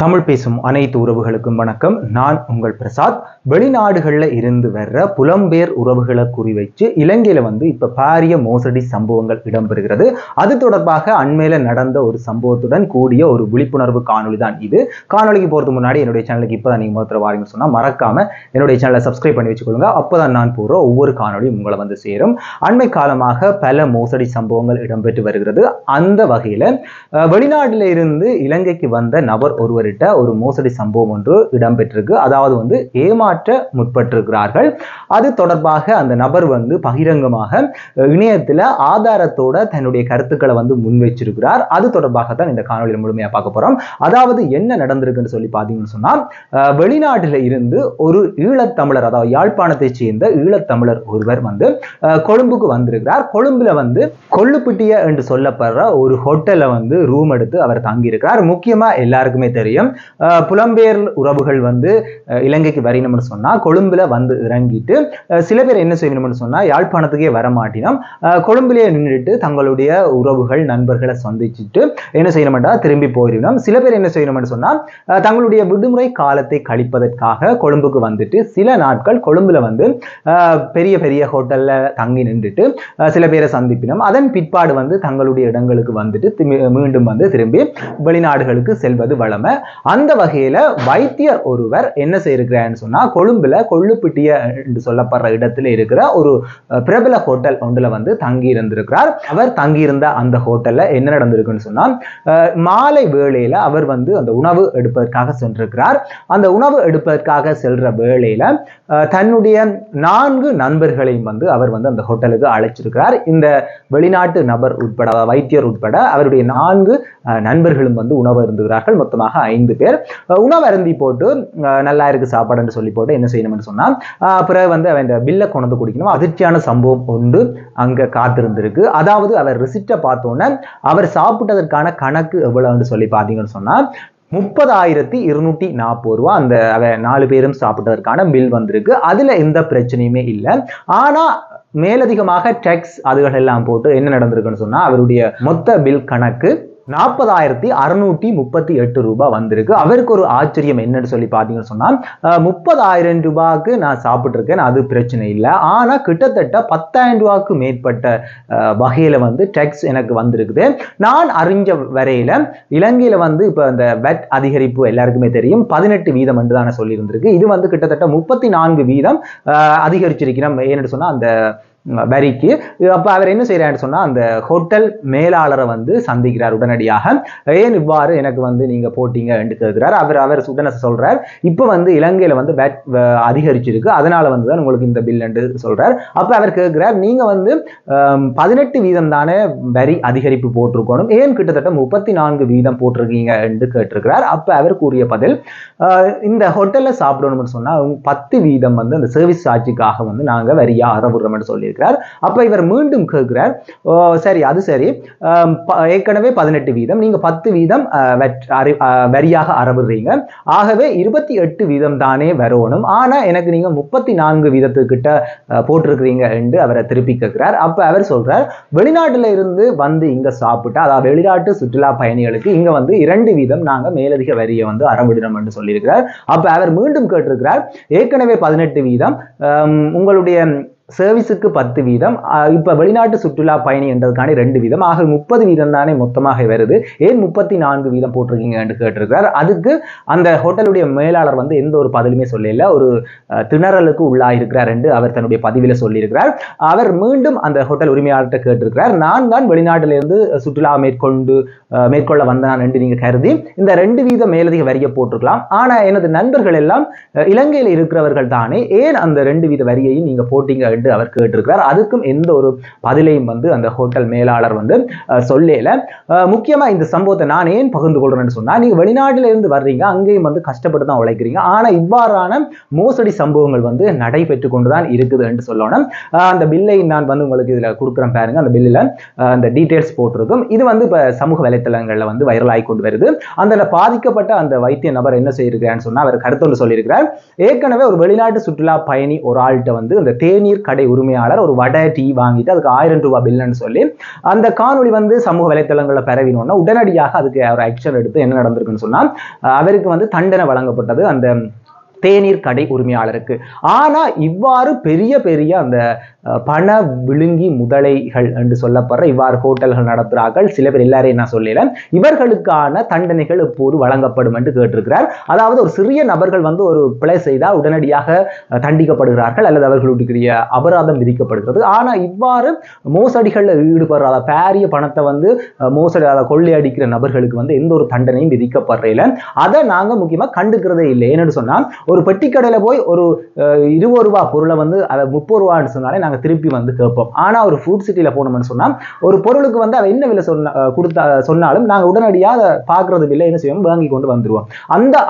தமிழ் பேசும் அனைத்து உறவுகளுக்கும் வணக்கம். நான் உங்கள் பிரசாத். வெளிநாடுகளில் இருந்து வர்ற புலம்பெயர் உறவுகளை குறிவைச்சு இலங்கையில இப்ப பாரிய மோசடி சம்பவங்கள் இடம்பெறுகிறது. அது தொடர்பாக அண்மையில நடந்த ஒரு சம்பவத்துடன் கூடிய ஒரு விழிப்புணர்வு காணொலி தான் இது. காணொலிக்கு போறதுக்கு முன்னாடி என்னுடைய சேனலுக்கு இப்பதான் நீங்க முதல்ல வாரீங்கன்னு சொன்னா மறக்காம என்னுடைய சேனலை சப்ஸ்கிரைப் பண்ணி வச்சுக்கொள்ளுங்க. அப்பதான் நான் போற ஒவ்வொரு காணொலியும் உங்களை சேரும். அண்மை காலமாக பல மோசடி சம்பவங்கள் இடம்பெற்று வருகிறது. அந்த வகையில வெளிநாட்டில இருந்து இலங்கைக்கு வந்த நபர் ஒருவர் ஒரு மோசடி சம்பவம் ஒன்று இடம்பெற்றிருக்கு. அதாவது ஏமாற்ற முற்பட்டிருக்கிறார்கள். அது தொடர்பாக அந்த நபர் பகிரங்கமாக இணையத்தில் ஆதாரத்தோட தன்னுடைய கருத்துக்களை முன்வைச்சிருக்கிறார். அது தொடர்பாக தான் இந்த காணொலியில் முழுமையா பார்க்க போறோம். அதாவது என்ன நடந்திருக்குன்னு சொல்லி பார்த்தீங்கன்னு சொன்னா, வெளிநாட்டில இருந்து ஒரு ஈழத்தமிழர், அதாவது யாழ்ப்பாணத்தை சேர்ந்த ஈழத்தமிழர் ஒருவர் கொழும்புக்கு வந்திருக்கிறார். கொழும்புல கொள்ளுப்பிட்டிய என்று சொல்லப்படுற ஒரு ஹோட்டல்ல ரூம் எடுத்து அவர் தங்கியிருக்கிறார். முக்கியமா எல்லாருக்குமே தெரியும், புலம்பெயர் உறவுகள் இலங்கைக்கு வரணும்னு சொன்னா கொழும்புல இறங்கிட்டு சில பேர் என்ன செய்யணும்னு சொன்னா யாழ்ப்பாணத்துக்கே வர மாட்டினோம், கொழும்புலேயே நின்றுட்டு தங்களுடைய உறவுகள் நண்பர்களை சந்திச்சுட்டு என்ன செய்யணும்டா திரும்பி போயிடணும். சில பேர் என்ன செய்யணும்னு சொன்னா தங்களுடைய விடுமுறை காலத்தை கழிப்பதற்காக கொழும்புக்கு வந்துட்டு சில நாட்கள் கொழும்புல பெரிய பெரிய ஹோட்டல்ல தங்கி நின்றுட்டு சில பேரை சந்திப்பினோம். அதன் பிற்பாடு தங்களுடைய இடங்களுக்கு வந்துட்டு மீண்டும் திரும்பி வெளிநாடுகளுக்கு செல்வது வழமை. அந்த வகையில வைத்தியர் ஒருவர் என்ன செய்யிருக்கிறான்னு சொன்னா கொழும்புல கொள்ளுப்பிட்டிய என்று சொல்லப்படுற இடத்துல இருக்கிற ஒரு பிரபல ஹோட்டல் ஒன்றுல தங்கி இருந்திருக்கிறார். அவர் தங்கியிருந்த அந்த ஹோட்டல்ல என்ன நடந்திருக்குன்னு சொன்னா, மாலை வேளையில அவர் அந்த உணவு எடுப்பதற்காக சென்றிருக்கிறார். அந்த உணவு எடுப்பதற்காக செல்ற வேளையில தன்னுடைய 4 நண்பர்களையும் அவர் அந்த ஹோட்டலுக்கு அழைச்சிருக்கிறார். இந்த வெளிநாட்டு நபர் உட்பட, வைத்தியர் உட்பட அவருடைய 4 நண்பர்களும் உணவு இருந்துகிறார்கள். மொத்தமாக 5 பேர் உணவு அருந்தி போட்டு நல்லா இருக்கு சாப்பாடுன்னு சொல்லி போட்டு என்ன செய்யணும்னு சொன்னா பிறகு அவன் பில்லை கொண்டு குடிக்கணும். அதிர்ச்சியான சம்பவம் ஒன்று அங்க காத்திருந்திருக்கு. அதாவது அவர் ரிசிப்டை பார்த்தோன்னே அவர் சாப்பிட்டதற்கான கணக்கு எவ்வளவுன்னு சொல்லி பார்த்தீங்கன்னு சொன்னா 30,240 ரூபா அந்த 4 பேரும் சாப்பிட்டதற்கான பில் வந்திருக்கு. அதுல எந்த பிரச்சனையுமே இல்லை. ஆனா மேலதிகமாக டேக்ஸ் அதுகள் எல்லாம் போட்டு என்ன நடந்திருக்குன்னு சொன்னா அவருடைய மொத்த பில் கணக்கு 40,638 ரூபாய் வந்திருக்கு. அவருக்கு ஒரு ஆச்சரியம் என்னன்னு சொல்லி பார்த்தீங்கன்னு சொன்னா, 30,000 ரூபாய்க்கு நான் சாப்பிட்டு இருக்கேன், அது பிரச்சனை இல்லை. ஆனா கிட்டத்தட்ட 10,000 ரூபாய்க்கு மேற்பட்ட வகையில டேக்ஸ் எனக்கு வந்திருக்குது. நான் அறிஞ்ச வரையில இலங்கையில இப்ப இந்த வெட் அதிகரிப்பு எல்லாருக்குமே தெரியும், 18% என்று தானே சொல்லி இருந்திருக்கு. இது கிட்டத்தட்ட 34% அதிகரிச்சிருக்கிறோம். ஏன்னு சொன்னா அந்த வரிக்கு. அப்ப அவர் என்ன செய்யறாரு சொன்னா அந்த ஹோட்டல் மேலாளரை சந்திக்கிறார் உடனடியாக. ஏன் இவ்வாறு எனக்கு நீங்க போட்டீங்க என்று கேட்கிறார். அவர் உடனே சொல்றார், இப்ப இலங்கையில வேட் அதிகரிச்சிருக்கு, அதனால தான் உங்களுக்கு இந்த பில் என்று சொல்றார். அப்ப அவர் கேட்கிறார், நீங்க 18% தானே வரி அதிகரிப்பு போட்டிருக்கணும், ஏன் கிட்டத்தட்ட 34% போட்டிருக்கீங்க என்று கேட்டிருக்கிறார். அப்ப அவர் கூறிய பதில், இந்த ஹோட்டல்ல சாப்பிடணும்னு சொன்னா 10% அந்த சர்வீஸ் சார்ஜுக்காக நாங்க வரியா அறவுறோம் என்று சொல்லி. அப்ப இவர் மீண்டும் கேட்கிறார், சரி அது சரி, ஏற்கனவே 18%, நீங்க 10% வரியாக அறவிடுறீங்க, ஆகவே 28% தானே வரணும், ஆனா எனக்கு நீங்க 34% கிட்ட போட்டிருக்கிறீங்க என்று அவரை திருப்பி கேட்கிறார். அப்ப அவர் சொல்றார், வெளிநாட்டுல இருந்து இங்க சாப்பிட்டா, அதாவது வெளிநாட்டு சுற்றுலா பயணிகளுக்கு இங்க 2% நாங்க மேலதிக வரியை அறவிடணும் என்று சொல்லியிருக்கிறார். அப்ப அவர் மீண்டும் கேட்டிருக்கிறார், ஏற்கனவே 18%, உங்களுடைய சர்வீஸுக்கு 10%, இப்ப வெளிநாட்டு சுற்றுலா பயணி என்றதுக்கான 2%, ஆக 30% தானே மொத்தமாக வருது, ஏன் 34% போட்டிருக்கீங்க என்று கேட்டிருக்கிறார். அதுக்கு அந்த ஹோட்டலுடைய மேலாளர் எந்த ஒரு பதிலுமே சொல்லல, ஒரு திணறலுக்கு உள்ளாயிருக்கிறார் என்று அவர் தன்னுடைய பதிவில சொல்லியிருக்கிறார். அவர் மீண்டும் அந்த ஹோட்டல் உரிமையாளர்கிட்ட கேட்டிருக்கிறார், நான் தான் வெளிநாட்டிலிருந்து சுற்றுலா மேற்கொள்ள வந்தான் என்று நீங்க கருதி இந்த 2% மேலதிக வரியை போட்டிருக்கலாம், ஆனா எனது நண்பர்கள் எல்லாம் இலங்கையில் இருக்கிறவர்கள் தானே, ஏன் அந்த 2% வரியையும் நீங்க போட்டீங்க என்று அவர் கேட்டிருக்கிறார். அதுக்கும் எந்த ஒரு பதிலையும் அந்த ஹோட்டல் மேலாளர் சொல்லல. முக்கியமா இந்த சம்பவத்தை நான் ஏன் பகிர்ந்து கொள்றேன்னு சொன்னா, நீங்க வெளிநாட்டில இருந்து வர்றீங்க, அங்கேயும் கஷ்டப்பட்டு தான் உழைக்கிறீங்க, ஆனா இவ்வாறான மோசடி சம்பவங்கள் நடைபெற்று கொண்டுதான் இருக்குது என்று சொல்லணும். அந்த பில்லை நான் உங்களுக்கு இதுல கொடுக்குறேன் பாருங்க, அந்த பில்லில் அந்த டீடைல்ஸ் போட்டிருக்கும். இது இப்ப சமூக வலைத்தளங்கள்ல வைரலாகி கொண்டு வருது. அந்த பாதிக்கப்பட்ட அந்த வைத்திய நபர் என்ன செய்யிருக்கிறான்னு சொன்னா அவர் கருத்தொன்று சொல்லியிருக்கிறார், ஏற்கனவே ஒரு வெளிநாட்டு சுற்றுலா பயணி ஒரு ஆள்கிட்ட அந்த தேநீர் தேநீர் கடை உரிமையாளர் ஒரு வடை டீ வாங்கிட்டு அதுக்கு 1000 ரூபாய் பில்லுன்னு சொல்லி அந்த காணொளி வந்து சமூக வலைத்தளங்களில் பரவினோன்னா உடனடியாக அதுக்கு ஒரு ஆக்ஷன் எடுத்து என்ன நடந்திருக்குன்னு சொன்னா அவருக்கு வந்து தண்டனை வழங்கப்பட்டது அந்த தேநீர் கடை உரிமையாளருக்கு. ஆனா இவ்வாறு பெரிய பெரிய அந்த பண விழுங்கி முதலைகள் என்று சொல்லப்படுற இவ்வாறு ஹோட்டல்கள் நடத்துகிறார்கள். சில பேர் எல்லாரையும் நான் சொல்லல, இவர்களுக்கான தண்டனைகள் இப்போது வழங்கப்படும் என்று கேட்டிருக்கிறார். அதாவது ஒரு சிறிய நபர்கள் வந்து ஒரு பிழை செய்தால் உடனடியாக தண்டிக்கப்படுகிறார்கள் அல்லது அவர்களுடைய அபராதம் விதிக்கப்படுகிறது. ஆனா இவ்வாறு மோசடிகளில் ஈடுபடுற பாரிய பணத்தை வந்து மோசடி கொள்ளையடிக்கிற நபர்களுக்கு வந்து எந்த ஒரு தண்டனையும் விதிக்கப்படுறதில்லை. அதை நாங்க முக்கியமா கண்டுக்கிறதே இல்லை. ஏன்னு சொன்னா ஒரு பெட்டி கடையில போய் ஒரு 20 ரூபாய் பொருளை வந்து அதை 30 ரூபான்னு சொன்னாலே நாங்க திருப்பி வந்து கேட்போம். ஆனா ஒரு ஃபுட் சிட்டியில போனோம்னு சொன்னா ஒரு பொருளுக்கு வந்து அதை என்ன விலை சொன்னாலும் நாங்க உடனடியாக அதை பார்க்கறது இல்லை, என்ன செய்வோம், வாங்கி கொண்டு வந்துருவோம்.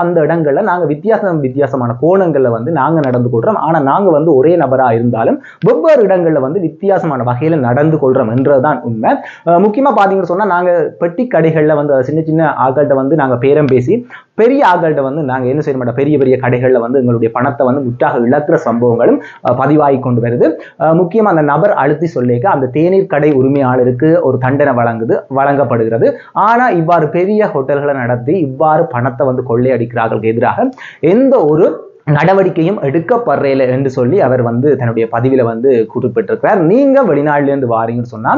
அந்த இடங்கள்ல நாங்க வித்தியாசமான கோணங்கள்ல வந்து நாங்க நடந்து கொள்றோம். ஆனா நாங்க வந்து ஒரே நபரா இருந்தாலும் வெவ்வேறு இடங்கள்ல வந்து வித்தியாசமான வகையில நடந்து கொள்றோம் என்றதுதான் உண்மை. முக்கியமா பாத்தீங்கன்னு சொன்னா நாங்க பெட்டி கடைகள்ல வந்து சின்ன சின்ன ஆட்கள்கிட்ட வந்து நாங்க பேரம் பேசி பெரிய ஆட்கள்கிட்ட வந்து நாங்க என்ன செய்ய மாட்டோம், பெரிய பெரிய கடைகள்ல வந்து எங்களுடைய பணத்தை வந்து முற்றாக இழக்கிற சம்பவங்களும் பதிவாகி கொண்டு வருது. முக்கியமா அந்த நபர் அழுத்தி சொல்லிக்க அந்த தேநீர் கடை உரிமையாளருக்கு ஒரு தண்டனை வழங்கப்படுகிறது. ஆனா இவ்வாறு பெரிய ஹோட்டல்களை நடத்தி இவ்வாறு பணத்தை வந்து கொள்ளையடிக்கிறார்களுக்கு எதிராக எந்த ஒரு நடவடிக்கையும் எடுக்கப்படுறதில்லை என்று சொல்லி அவர் வந்து தன்னுடைய பதிவில வந்து குறிப்பிட்டிருக்கிறார். நீங்க வெளிநாட்டிலிருந்து வாரீங்கன்னு சொன்னா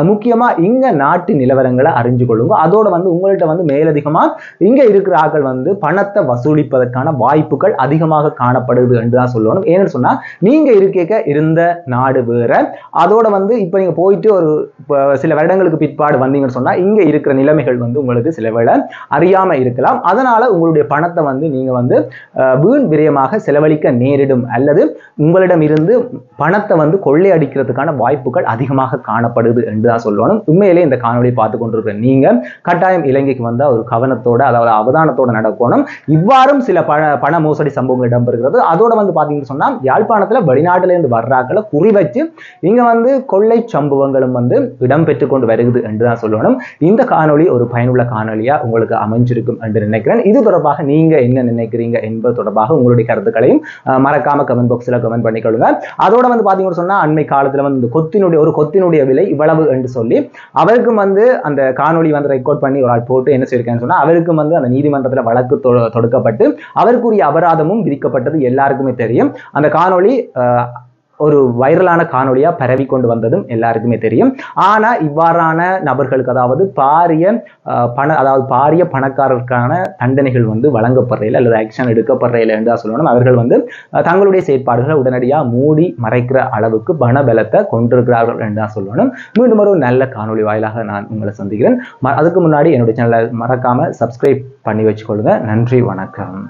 முக்கியமா இங்க நாட்டு நிலவரங்களை அறிஞ்சு கொள்ளுங்க. அதோட வந்து உங்கள்கிட்ட வந்து மேலதிகமா இங்க இருக்கிற ஆட்கள் வந்து பணத்தை வசூலிப்பதற்கான வாய்ப்புகள் அதிகமாக காணப்படுது என்றுதான் சொல்லணும். ஏன்னு சொன்னா நீங்க இருந்த நாடு வேற, அதோட வந்து இப்ப நீங்க போயிட்டு ஒரு சில வருடங்களுக்கு பிற்பாடு வந்தீங்கன்னு சொன்னா இங்க இருக்கிற நிலைமைகள் வந்து உங்களுக்கு சில வேளை அறியாம இருக்கலாம். அதனால உங்களுடைய பணத்தை வந்து நீங்க வந்து வீண் செலவழிக்க நேரிடும் அல்லது உங்களிடம் இருந்து பணத்தை வந்து கொள்ளையடிக்கிறதுக்கான வாய்ப்புகள் அதிகமாக காணப்படுது என்றுதான் சொல்லணும். உண்மையிலே இந்த காணொலி பார்த்து கொண்டிருக்கிற நீங்க கட்டாயம் இலங்கைக்கு வந்தா ஒரு கவனத்தோட அதாவது அவதானத்தோட நடக்கணும். இவ்வாறும் சில பண மோசடி சம்பவங்கள் இடம்பெறுகிறது. அதோட வந்து பாத்தீங்கன்னு சொன்னா யாழ்ப்பாணத்துல வெளிநாட்டுல இருந்து வர்றாக்களை குறி வச்சு இங்க வந்து கொள்ளை சம்பவங்களும் வந்து இடம்பெற்று கொண்டு வருகிறது என்றுதான் சொல்லணும். இந்த காணொலி ஒரு பயனுள்ள காணொலியா உங்களுக்கு அமைஞ்சிருக்கும் என்று நினைக்கிறேன். இது தொடர்பாக நீங்க என்ன நினைக்கிறீங்க என்பது தொடர்பாக உங்களுடைய கருத்துக்களையும் மறக்காம கமெண்ட் பாக்ஸ்ல கமெண்ட் பண்ணிக்கொள்ளுங்க. அதோட வந்து பாத்தீங்கன்னு சொன்னா அண்மை காலத்துல வந்து கொத்தினுடைய விலை இவ்வளவு என்று சொல்லி அவருக்கும் வந்து அந்த காணொலி வந்து ரெக்கார்ட் பண்ணி ஒரு ஆள் போட்டு என்ன செய்யிருக்கேன்னு சொன்னா அவருக்கும் வந்து அந்த நீதிமன்றத்துல வழக்கு தொடுக்கப்பட்டு அவருக்குரிய அபராதமும் விதிக்கப்பட்டது எல்லாருக்குமே தெரியும். அந்த காணொலி ஒரு வைரலான காணொலியா பரவி கொண்டு வந்ததும் எல்லாருக்குமே தெரியும். ஆனா இவ்வாறான நபர்களுக்கு அதாவது பாரிய பணக்காரருக்கான தண்டனைகள் வந்து வழங்கப்படுறதில்லை அல்லது ஆக்ஷன் எடுக்கப்படுறதில்லை என்று சொல்லணும். அவர்கள் வந்து தங்களுடைய செயற்பாடுகளை உடனடியாக மூடி மறைக்கிற அளவுக்கு பணபலத்தை கொண்டிருக்கிறார்கள் என்று சொல்லணும். மீண்டும் ஒரு நல்ல காணொலி வாயிலாக நான் உங்களை சந்திக்கிறேன். அதுக்கு முன்னாடி என்னுடைய சேனலை மறக்காம சப்ஸ்கிரைப் பண்ணி வச்சுக்கொள்ளுங்க. நன்றி, வணக்கம்.